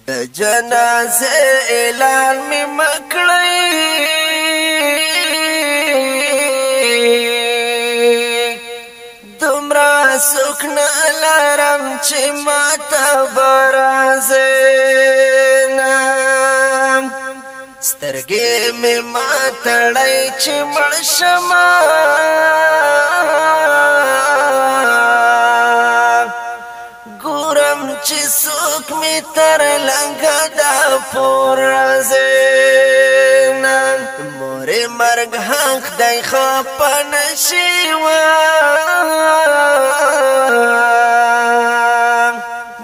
د جنازه اعلان می مکړی دومره څوک نه لرم چې ماته برازنه سترګې مې ماتړی چې مړ شمه ګورم چې څوک مې تر لنګه دا پور رازنه مورې مرګ حق دی خفه نشي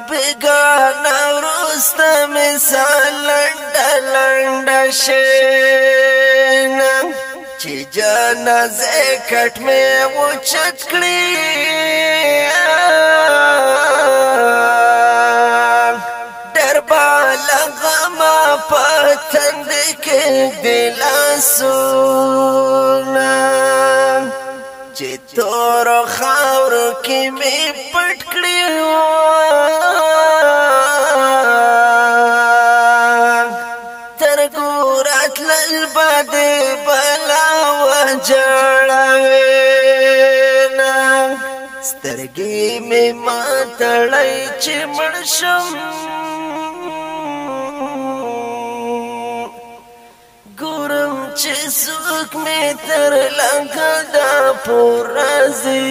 بېګانه وروسته مې سا لنډه لنډه شینه چې جنازې کټ مې اوچت کړي لغما پتند کې دلاسونه چې تور خاور کې مې پټ کړی تر ګورات لل باد بلا وجړوینا سترګې مې ماتړی چې مړ شم چې څوک مې تر لنګه دا پور راځي